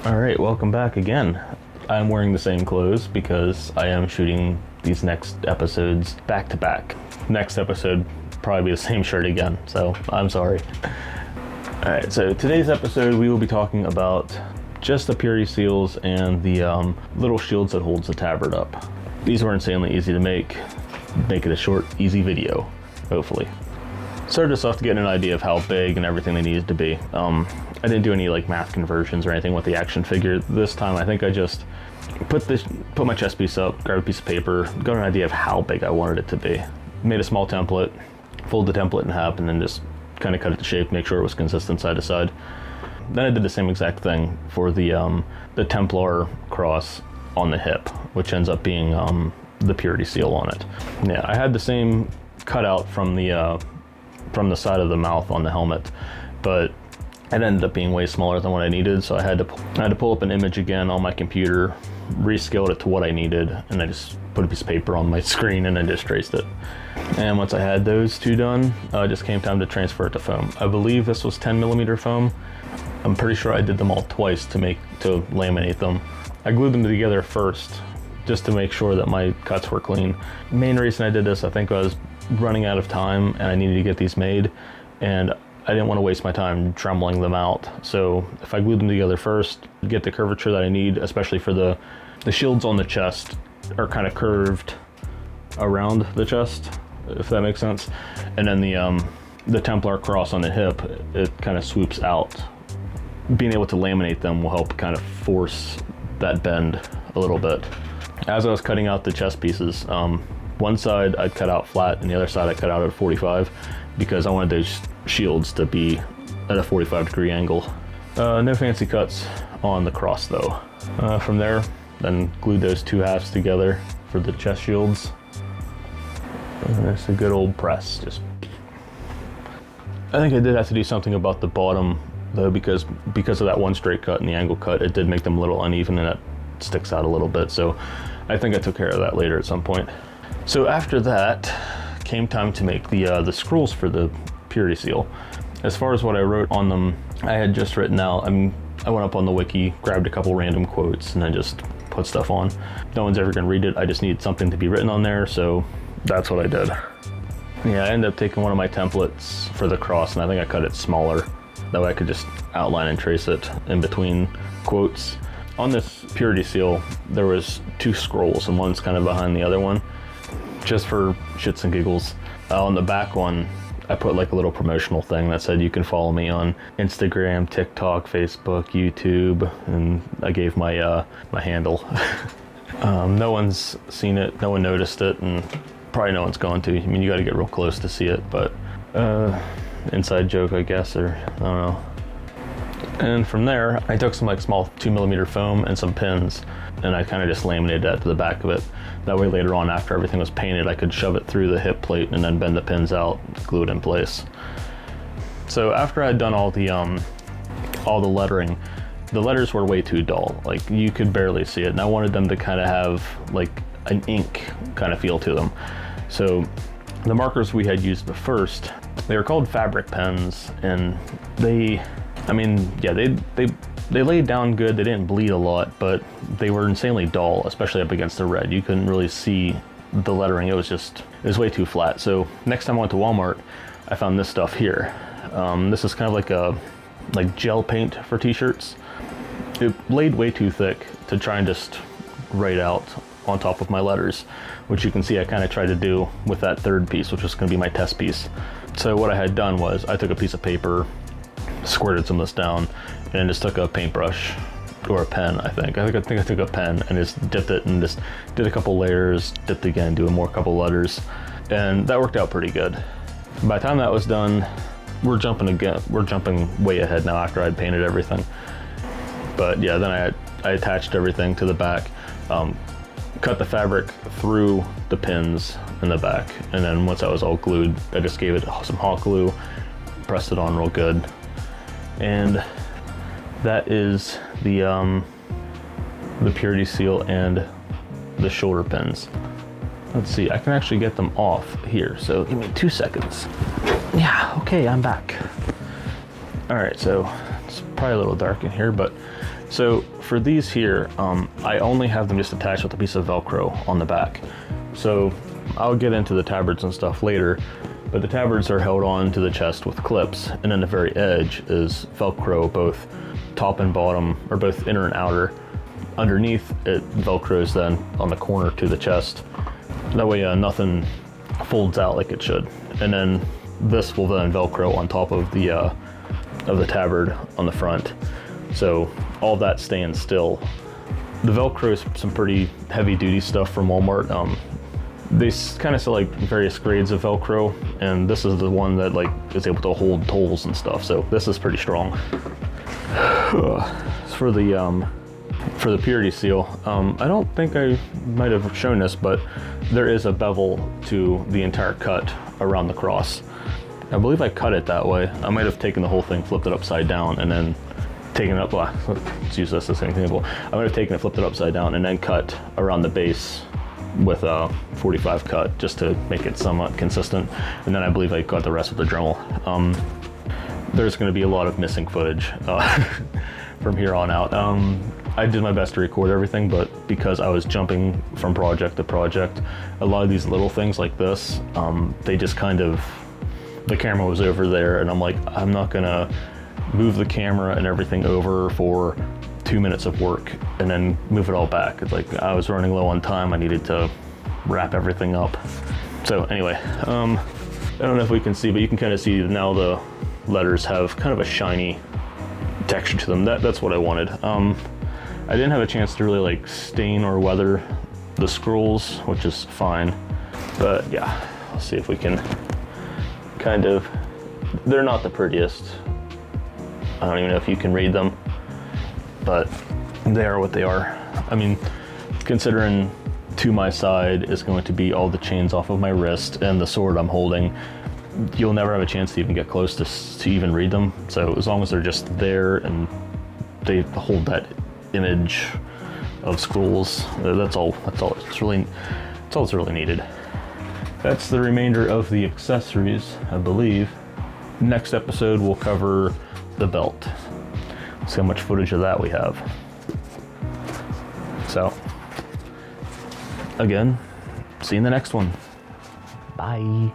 Alright, welcome back again. I'm wearing the same clothes because I am shooting these next episodes back to back. Next episode probably be the same shirt again, so I'm sorry. Alright, so today's episode we will be talking about just the purity seals and the little shields that holds the tabard up. These were insanely easy to make. Make it a short, easy video, hopefully. Started us off to get an idea of how big and everything they needed to be. I didn't do any like math conversions or anything with the action figure this time. I think I just put my chest piece up, grabbed a piece of paper, got an idea of how big I wanted it to be. Made a small template, folded the template in half, and then just kind of cut it to shape, make sure it was consistent side to side. Then I did the same exact thing for the Templar cross on the hip, which ends up being the purity seal on it. Yeah, I had the same cutout from the side of the mouth on the helmet, but it ended up being way smaller than what I needed, so I had to pull up an image again on my computer, rescaled it to what I needed, and I just put a piece of paper on my screen and I just traced it. And once I had those two done, it just came time to transfer it to foam. I believe this was 10mm foam. I'm pretty sure I did them all twice to laminate them. I glued them together first just to make sure that my cuts were clean. Main reason I did this, I think I was running out of time and I needed to get these made, and I didn't want to waste my time tremoling them out. So if I glued them together first, get the curvature that I need, especially for the shields on the chest are kind of curved around the chest, if that makes sense. And then the Templar cross on the hip, it kind of swoops out. Being able to laminate them will help kind of force that bend a little bit. As I was cutting out the chest pieces, one side I'd cut out flat and the other side I cut out at 45 because I wanted those shields to be at a 45-degree angle. No fancy cuts on the cross though. From there, then glued those two halves together for the chest shields. It's a good old press. I think I did have to do something about the bottom though, because of that one straight cut and the angle cut, it did make them a little uneven and it sticks out a little bit. So I think I took care of that later at some point. So after that came time to make the scrolls for the purity seal. As far as what I wrote on them, I had just written out, I went up on the wiki, grabbed a couple random quotes, and then just put stuff on. No one's ever gonna read it, I just needed something to be written on there, so that's what I did. Yeah, I ended up taking one of my templates for the cross, and I think I cut it smaller. That way I could just outline and trace it in between quotes. On this purity seal, there was two scrolls, and one's kind of behind the other one, just for shits and giggles. On the back one, I put like a little promotional thing that said you can follow me on Instagram, TikTok, Facebook, YouTube, and I gave my my handle. No one's seen it, no one noticed it, and probably no one's going to. I mean, you got to get real close to see it, but inside joke, I guess, or I don't know. And from there, I took some like small 2mm foam and some pins, and I kind of just laminated that to the back of it. That way later on, after everything was painted, I could shove it through the hip plate and then bend the pins out, glue it in place. So after I'd done all the lettering, the letters were way too dull. Like you could barely see it, and I wanted them to kind of have like an ink kind of feel to them. So the markers we had used the first, they were called fabric pens, and they laid down good. They didn't bleed a lot, but they were insanely dull, especially up against the red. You couldn't really see the lettering. It was way too flat. So next time I went to Walmart, I found this stuff here. This is kind of like gel paint for t-shirts. It laid way too thick to try and just write out on top of my letters, which you can see I kind of tried to do with that third piece, which was going to be my test piece. So what I had done was I took a piece of paper, squirted some of this down, and just took a paintbrush or a pen, I think I took a pen and just dipped it and just did a couple layers, dipped again, doing more couple letters, and that worked out pretty good. By the time that was done, we're jumping way ahead now after I'd painted everything. But yeah, then I attached everything to the back, cut the fabric through the pins in the back, and then once that was all glued, I just gave it some hot glue, pressed it on real good. And that is the purity seal and the shoulder pins. Let's see, I can actually get them off here, so give me 2 seconds. Yeah, okay, I'm back. All right, so it's probably a little dark in here, but So for these here, I only have them just attached with a piece of Velcro on the back. So I'll get into the tabards and stuff later, but the tabards are held on to the chest with clips, and then the very edge is Velcro, both top and bottom, or both inner and outer. Underneath, it Velcros then on the corner to the chest. That way nothing folds out like it should. And then this will then Velcro on top of the tabard on the front. So all that staying still. The Velcro is some pretty heavy duty stuff from Walmart. They kind of sell like various grades of Velcro, and this is the one that like is able to hold holes and stuff. So this is pretty strong. For the purity seal, I don't think I might have shown this, but there is a bevel to the entire cut around the cross. I believe I cut it that way. I might have taken the whole thing, flipped it upside down, and then taken it up. Well, let's use this as an example. I might have taken it, flipped it upside down, and then cut around the base with a 45 cut just to make it somewhat consistent. And then I believe I cut the rest with the Dremel. There's going to be a lot of missing footage from here on out. I did my best to record everything, but because I was jumping from project to project, a lot of these little things like this, they just kind of, the camera was over there, and I'm like, I'm not gonna move the camera and everything over for 2 minutes of work and then move it all back. It's like I was running low on time. I needed to wrap everything up. So anyway, I don't know if we can see, but you can kind of see now the letters have kind of a shiny texture to them. That's what I wanted. I didn't have a chance to really like stain or weather the scrolls, which is fine. But yeah, let's see if we can kind of, they're not the prettiest. I don't even know if you can read them, but they are what they are. I mean, considering to my side is going to be all the chains off of my wrist and the sword I'm holding, you'll never have a chance to even get close to even read them. So as long as they're just there and they hold that image of scrolls, that's all it's really needed. That's the remainder of the accessories, I believe. Next episode we'll cover the belt. See how much footage of that we have. So again, see you in the next one. Bye.